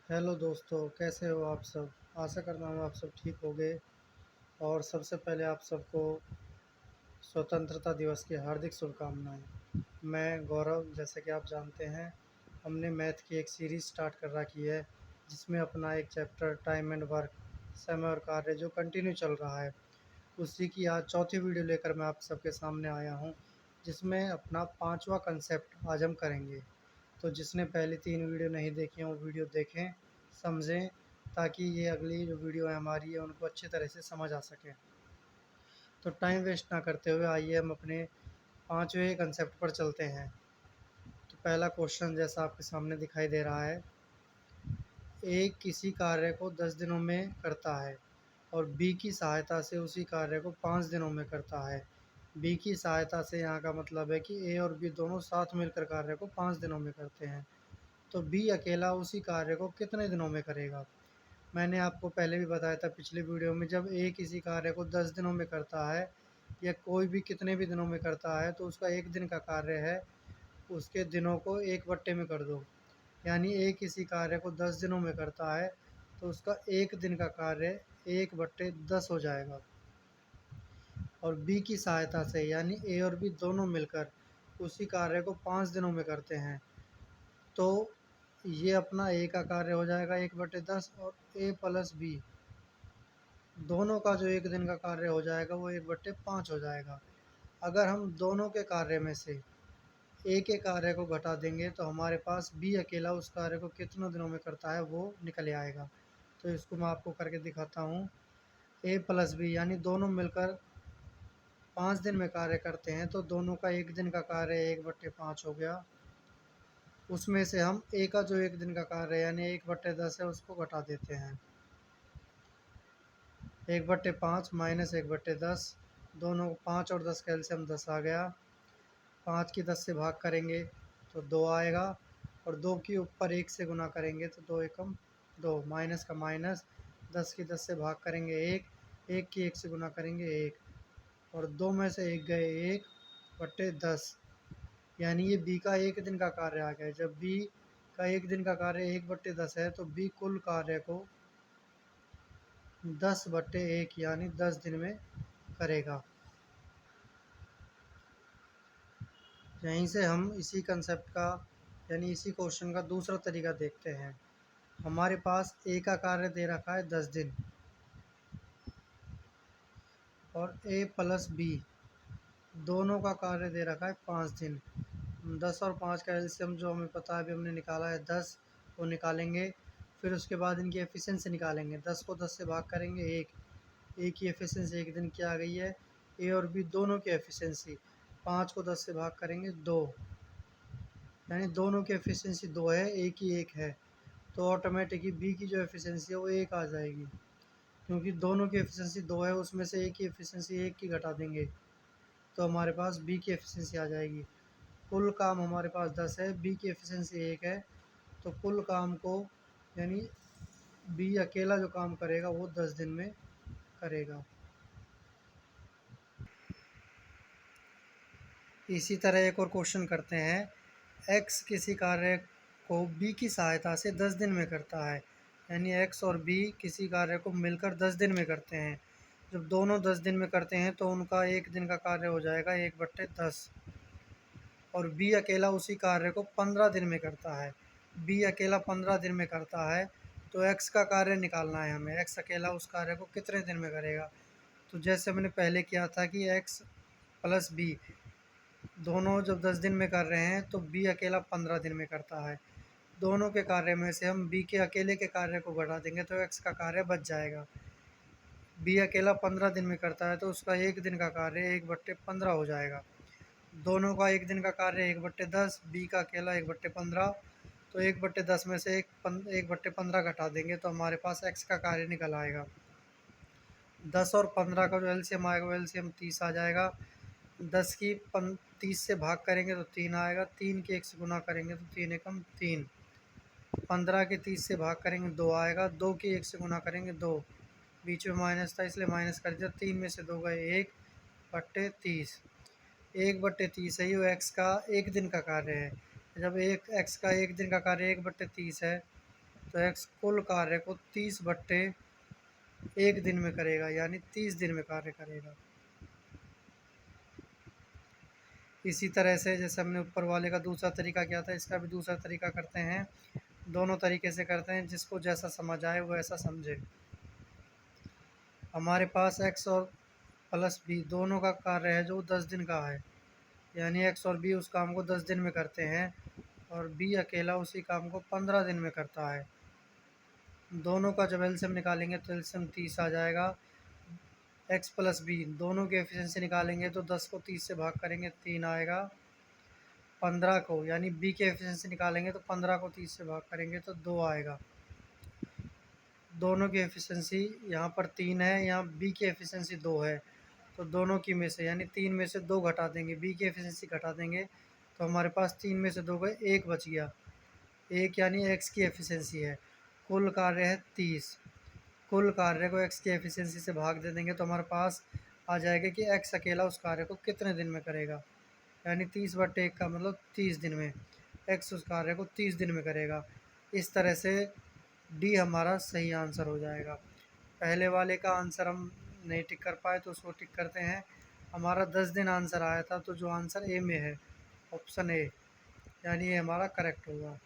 Hello दोस्तों, कैसे हो आप सब। आशा करता हूँ आप सब ठीक होंगे। और सबसे पहले आप सबको स्वतंत्रता दिवस की हार्दिक शुभकामनाएं। मैं गौरव, जैसे कि आप जानते हैं, हमने मैथ की एक सीरीज़ स्टार्ट कर रखी है जिसमें अपना एक चैप्टर टाइम एंड वर्क, समय और कार्य, जो कंटिन्यू चल रहा है, उसी की आज चौथी वीडियो लेकर मैं आप सबके सामने आया हूँ, जिसमें अपना पांचवा कंसेप्ट आज हम करेंगे। तो जिसने पहली तीन वीडियो नहीं देखी हैं वो वीडियो देखें, समझें, ताकि ये अगली जो वीडियो है हमारी है उनको अच्छी तरह से समझ आ सके। तो टाइम वेस्ट ना करते हुए आइए हम अपने पांचवें कंसेप्ट पर चलते हैं। तो पहला क्वेश्चन जैसा आपके सामने दिखाई दे रहा है, ए किसी कार्य को 10 दिनों में करता है और बी की सहायता से उसी कार्य को 5 दिनों में करता है। बी की सहायता से यहाँ का मतलब है कि ए और बी दोनों साथ मिलकर कार्य को 5 दिनों में करते हैं। तो बी अकेला उसी कार्य को कितने दिनों में करेगा। मैंने आपको पहले भी बताया था पिछली वीडियो में, जब ए किसी कार्य को 10 दिनों में करता है या कोई भी कितने भी दिनों में करता है तो उसका एक दिन का कार्य है, उसके दिनों को एक बट्टे में कर दो। यानी ए किसी कार्य को 10 दिनों में करता है तो उसका एक दिन का कार्य 1/10 हो जाएगा। और बी की सहायता से यानी ए और बी दोनों मिलकर उसी कार्य को 5 दिनों में करते हैं, तो ये अपना ए का कार्य हो जाएगा 1/10, और ए प्लस बी दोनों का जो एक दिन का कार्य हो जाएगा वो 1/5 हो जाएगा। अगर हम दोनों के कार्य में से ए के कार्य को घटा देंगे तो हमारे पास बी अकेला उस कार्य को कितने दिनों में करता है वो निकल आएगा। तो इसको मैं आपको करके दिखाता हूँ। ए प्लस बी यानी दोनों मिलकर 5 दिन में कार्य करते हैं, तो दोनों का एक दिन का कार्य 1/5 हो गया। उसमें से हम ए का जो एक दिन का कार्य है यानी 1/10 है उसको घटा देते हैं। 1/5 माइनस 1/10, दोनों 5 और 10 का एलसीएम 10 आ गया। 5 की 10 से भाग करेंगे तो 2 आएगा, और 2 के ऊपर 1 से गुना करेंगे तो 2 एकम 2, माइनस का माइनस, 10 की 10 से भाग करेंगे 1, 1 की 1 से गुना करेंगे 1, और 2 में से 1 गए 1/10। यानी ये बी का एक दिन का कार्य आ गया। जब बी का एक दिन का कार्य 1/10 है तो बी कुल कार्य को 10/1 यानी 10 दिन में करेगा। यहीं से हम इसी कंसेप्ट का यानी इसी क्वेश्चन का दूसरा तरीका देखते हैं। हमारे पास ए का कार्य दे रखा है 10 दिन, और ए प्लस बी दोनों का कार्य दे रखा है 5 दिन। 10 और 5 का एलसीएम जो हमें पता है, अभी हमने निकाला है 10, वो निकालेंगे। फिर उसके बाद इनकी एफिशिएंसी निकालेंगे। 10 को 10 से भाग करेंगे 1, ए की एफिशिएंसी एक दिन की आ गई है। ए और बी दोनों की एफिशिएंसी 5 को 10 से भाग करेंगे 2, यानी दोनों की एफिशिएंसी 2 है, ए की 1 है। तो ऑटोमेटिकली बी की जो एफिशिएंसी है वो 1 आ जाएगी, क्योंकि दोनों की एफिशिएंसी 2 है, उसमें से ए की एफिशिएंसी 1 की घटा देंगे तो हमारे पास बी की एफिशिएंसी आ जाएगी। कुल काम हमारे पास 10 है, बी की एफिशिएंसी 1 है, तो कुल काम को यानी बी अकेला जो काम करेगा वो 10 दिन में करेगा। इसी तरह एक और क्वेश्चन करते हैं। एक्स किसी कार्य को बी की सहायता से 10 दिन में करता है, यानी एक्स और बी किसी कार्य को मिलकर 10 दिन में करते हैं। जब दोनों 10 दिन में करते हैं तो उनका एक दिन का कार्य हो जाएगा 1/10, और बी अकेला उसी कार्य को 15 दिन में करता है। बी अकेला 15 दिन में करता है, तो एक्स का कार्य निकालना है हमें। एक्स अकेला उस कार्य को कितने दिन में करेगा। तो जैसे हमने पहले किया था कि एक्स प्लस बी दोनों जब 10 दिन में कर रहे हैं तो बी अकेला 15 दिन में करता है। दोनों के कार्य में से हम बी के अकेले के कार्य को घटा देंगे तो एक्स का कार्य बच जाएगा। बी अकेला 15 दिन में करता है तो उसका एक दिन का कार्य 1/15 हो जाएगा। दोनों का एक दिन का कार्य 1/10, बी का अकेला 1/15, तो 1/10 में से 1/15 घटा देंगे तो हमारे पास एक्स का कार्य निकल आएगा। 10 और 15 का जो एलसीएम आएगा वो एलसीएम 30 आ जाएगा। 10 की 30 से भाग करेंगे तो 3 आएगा, 3 की 1 से गुना करेंगे तो 3 एकम 3, 15 की 30 से भाग करेंगे 2 आएगा, 2 की 1 से गुना करेंगे 2, बीच में माइनस था इसलिए माइनस कर दिया, 3 में से 2 गए 1/30। 1/30 है, ये एक्स का एक दिन का कार्य है। जब एक एक्स का एक दिन का कार्य 1/30 है तो एक्स कुल कार्य को 30/1 दिन में करेगा, यानी 30 दिन में कार्य करेगा। इसी तरह से जैसे हमने ऊपर वाले का दूसरा तरीका किया था, इसका भी दूसरा तरीका करते हैं। दोनों तरीके से करते हैं, जिसको जैसा समझ आए वो ऐसा समझे। हमारे पास एक्स और प्लस बी दोनों का कार्य है जो 10 दिन का है, यानी एक्स और बी उस काम को 10 दिन में करते हैं और बी अकेला उसी काम को 15 दिन में करता है। दोनों का जब एलसीएम निकालेंगे तो एलसीएम 30 आ जाएगा। एक्स प्लस बी दोनों की एफिशिएंसी निकालेंगे तो 10 को 30 से भाग करेंगे 3 आएगा। 15 को यानी बी की एफिशिएंसी निकालेंगे तो 15 को 30 से भाग करेंगे तो 2 आएगा। दोनों की एफिशिएंसी यहाँ पर 3 है, यहाँ बी की एफिशिएंसी 2 है, तो दोनों की में से यानी 3 में से 2 घटा देंगे, बी की एफिशिएंसी घटा देंगे तो हमारे पास 3 में से 2 गए, 1 बच गया। 1 यानी एक्स की एफिशिएंसी है। कुल कार्य है 30, कुल कार्य को एक्स की एफिशिएंसी से भाग दे देंगे तो हमारे पास आ जाएगा कि एक्स अकेला उस कार्य को कितने दिन में करेगा, यानी 30/1 का मतलब 30 दिन में एक्स उस कार्य को 30 दिन में करेगा। इस तरह से डी हमारा सही आंसर हो जाएगा। पहले वाले का आंसर हम नहीं टिक कर पाए तो उसको टिक करते हैं। हमारा 10 दिन आंसर आया था, तो जो आंसर ए में है ऑप्शन ए, यानी ये हमारा करेक्ट होगा।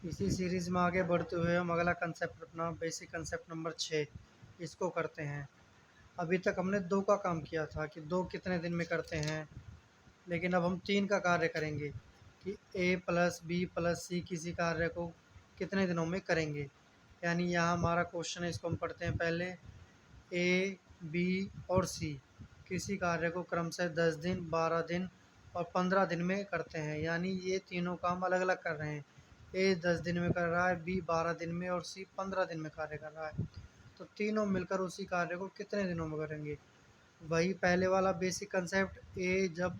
इसी सीरीज़ में आगे बढ़ते हुए हम अगला कंसेप्ट अपना बेसिक कंसेप्ट नंबर 6 इसको करते हैं। अभी तक हमने 2 का काम किया था कि 2 कितने दिन में करते हैं, लेकिन अब हम 3 का कार्य करेंगे कि ए प्लस बी प्लस सी किसी कार्य को कितने दिनों में करेंगे। यानी यहाँ हमारा क्वेश्चन है, इसको हम पढ़ते हैं पहले। ए बी और सी किसी कार्य को क्रमशः 10 दिन 12 दिन और 15 दिन में करते हैं, यानी ये तीनों काम अलग अलग कर रहे हैं। ए 10 दिन में कर रहा है, बी 12 दिन में और सी 15 दिन में कार्य कर रहा है, तो तीनों मिलकर उसी कार्य को कितने दिनों में करेंगे। वही पहले वाला बेसिक कंसेप्ट, ए जब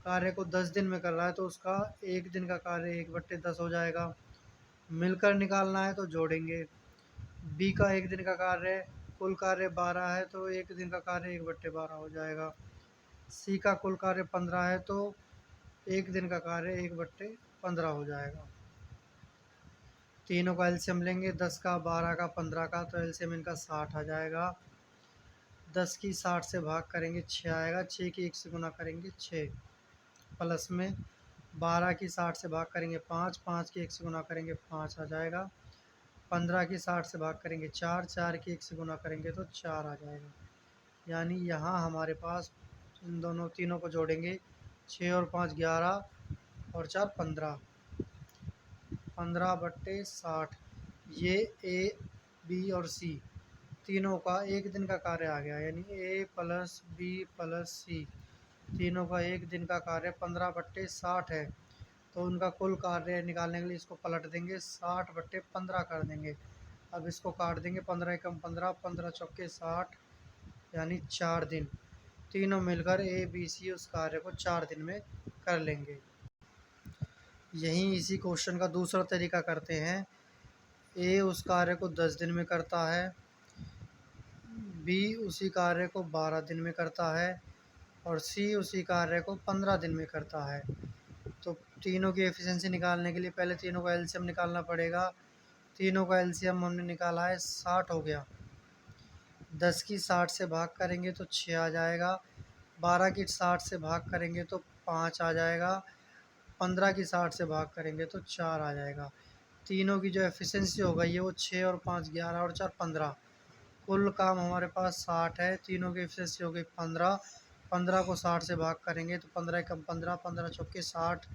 कार्य को 10 दिन में कर रहा है तो उसका एक दिन का कार्य 1/10 हो जाएगा। मिलकर निकालना है तो जोड़ेंगे। बी का एक दिन का कार्य, कुल कार्य 12 है तो एक दिन का कार्य 1/12 हो जाएगा। सी का कुल कार्य 15 है तो एक दिन का कार्य 1/15 हो जाएगा। तीनों का एलसीएम लेंगे, 10 का 12 का 15 का, तो एलसीएम इनका 60 आ जाएगा। 10 की 60 से भाग करेंगे 6 आएगा, 6 की 1 से गुना करेंगे 6, प्लस में 12 की 60 से भाग करेंगे 5, 5 की 1 से गुना करेंगे 5 आ जाएगा। 15 की 60 से भाग करेंगे 4, 4 की 1 से गुना करेंगे तो 4 आ जाएगा। यानी यहाँ हमारे पास इन दोनों तीनों को जोड़ेंगे, 6 और 5 11 और 4 15, 15/60। ये ए बी और सी तीनों का एक दिन का कार्य आ गया, यानी ए प्लस बी प्लस सी तीनों का एक दिन का कार्य 15/60 है, तो उनका कुल कार्य निकालने के लिए इसको पलट देंगे, 60/15 कर देंगे। अब इसको काट देंगे, 15 एकम 15, 15 चौके 60, यानी 4 दिन। तीनों मिलकर ए बी सी उस कार्य को 4 दिन में कर लेंगे। यहीं इसी क्वेश्चन का दूसरा तरीका करते हैं। ए उस कार्य को 10 दिन में करता है, बी उसी कार्य को 12 दिन में करता है और सी उसी कार्य को 15 दिन में करता है। तो तीनों की एफिशिएंसी निकालने के लिए पहले तीनों का एलसीएम निकालना पड़ेगा। तीनों का एलसीएम हमने निकाला है, 60 हो गया। 10 की 60 से भाग करेंगे तो 6 आ जाएगा। 12 की 60 से भाग करेंगे तो 5 आ जाएगा। 15 की 60 से भाग करेंगे तो 4 आ जाएगा। तीनों की जो एफिशिएंसी हो गई है वो 6 और 5 11 और 4 15। कुल काम हमारे पास 60 है, तीनों की एफिशिएंसी हो गई 15। 15 को 60 से भाग करेंगे तो 15 एकम 15, 15 चौके 60,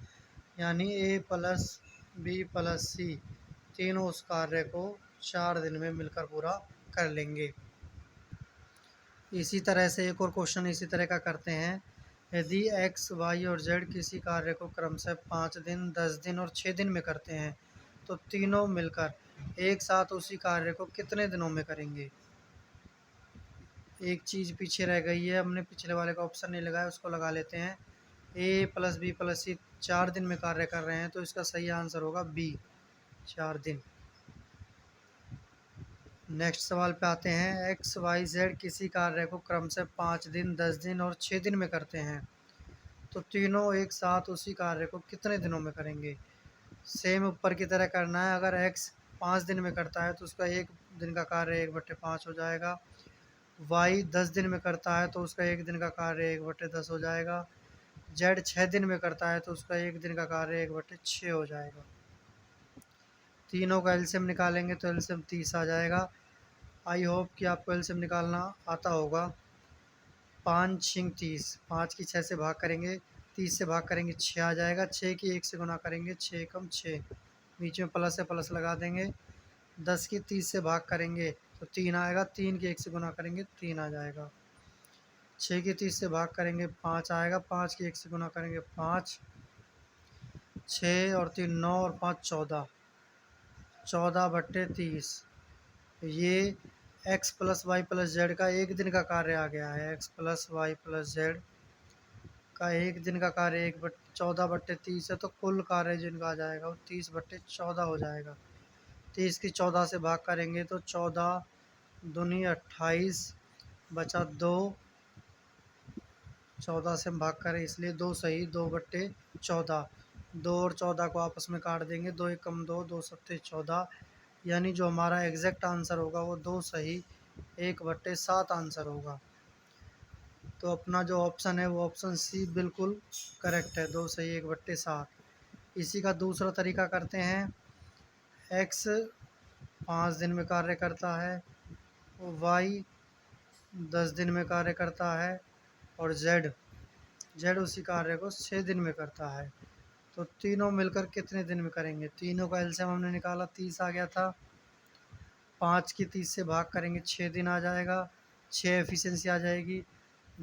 यानी ए प्लस बी प्लस सी तीनों उस कार्य को 4 दिन में मिलकर पूरा कर लेंगे। इसी तरह से एक और क्वेश्चन इसी तरह का करते हैं। यदि एक्स वाई और जेड किसी कार्य को क्रमशः 5 दिन 10 दिन और 6 दिन में करते हैं तो तीनों मिलकर एक साथ उसी कार्य को कितने दिनों में करेंगे। एक चीज़ पीछे रह गई है, हमने पिछले वाले का ऑप्शन नहीं लगाया, उसको लगा लेते हैं। ए प्लस बी प्लस सी 4 दिन में कार्य कर रहे हैं तो इसका सही आंसर होगा बी, 4 दिन। नेक्स्ट सवाल पे आते हैं। एक्स वाई जेड किसी कार्य को क्रमशः 5 दिन 10 दिन और 6 दिन में करते हैं तो तीनों एक साथ उसी कार्य को कितने दिनों में करेंगे। सेम ऊपर की तरह करना है। अगर x 5 दिन में करता है तो उसका 1 दिन का कार्य 1/5 हो जाएगा। y 10 दिन में करता है तो उसका 1 दिन का कार्य 1/10 हो जाएगा। z 6 दिन में करता है तो उसका 1 दिन का कार्य 1/6 हो जाएगा। तीनों का एलसीएम निकालेंगे तो एलसीएम 30 आ जाएगा। आई होप कि आपको एलसीएम निकालना आता होगा। 5 छिंग 30, 5 की 6 से भाग करेंगे, 30 से भाग करेंगे 6 आ जाएगा। 6 की 1 से गुना करेंगे, 6 कम 6, बीच में प्लस है प्लस लगा देंगे। 10 की 30 से भाग करेंगे तो 3 आएगा, 3 की 1 से गुना करेंगे 3 आ जाएगा। 6 की 30 से भाग करेंगे 5 आएगा, 5 की 1 से गुना करेंगे 5, 6 और 3 9 और 5 14, 14/30। ये x plus y plus z का 1 दिन का कार्य आ गया है। x plus y plus z का 1 दिन का कार्य 14/30 है, तो कुल कार्य जिनका आ जाएगा वो 30/14 हो जाएगा। 30 की 14 से भाग करेंगे तो 14 दूनी 28 बचा 2, 14 से हम भाग करें इसलिए 2 सही, 2/14। 2 और 14 को आपस में काट देंगे, 2 एक कम 2, 2 सत्ते 14, यानी जो हमारा एग्जैक्ट आंसर होगा वो 2 सही 1/7 आंसर होगा। तो अपना जो ऑप्शन है वो ऑप्शन सी बिल्कुल करेक्ट है, 2 सही 1/7। इसी का दूसरा तरीका करते हैं। एक्स 5 दिन में कार्य करता है, वाई 10 दिन में कार्य करता है और जेड जेड उसी कार्य को 6 दिन में करता है। तो तीनों मिलकर कितने दिन में करेंगे? तीनों का एलसीएम हमने निकाला, 30 आ गया था। 5 की 30 से भाग करेंगे 6 दिन आ जाएगा, 6 एफिशिएंसी आ जाएगी।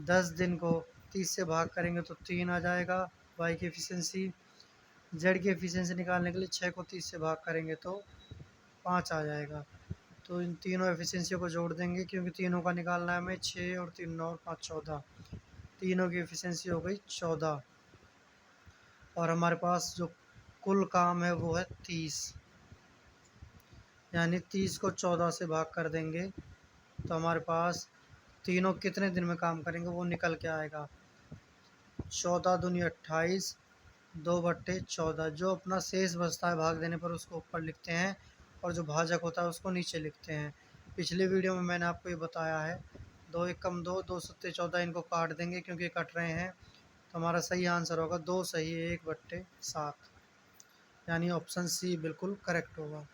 10 दिन को 30 से भाग करेंगे तो 3 आ जाएगा वाई की एफिशिएंसी। जेड की एफिशिएंसी निकालने के लिए 6 को 30 से भाग करेंगे तो 5 आ जाएगा। तो इन तीनों एफिशिएंसी को जोड़ देंगे, क्योंकि तीनों का निकालना है हमें। 6 और 3 9 और 5 14, तीनों की एफिशिएंसी हो गई 14, और हमारे पास जो कुल काम है वो है 30, यानी 30 को 14 से भाग कर देंगे तो हमारे पास तीनों कितने दिन में काम करेंगे वो निकल के आएगा। 14 दूनी 28, 2/14। जो अपना शेष बचता है भाग देने पर उसको ऊपर लिखते हैं, और जो भाजक होता है उसको नीचे लिखते हैं। पिछले वीडियो में मैंने आपको ये बताया है। 2 एक कम 2, 2 सत्ते 14, इनको काट देंगे क्योंकि कट रहे हैं। तो हमारा सही आंसर होगा 2 सही 1/7, यानी ऑप्शन सी बिल्कुल करेक्ट होगा।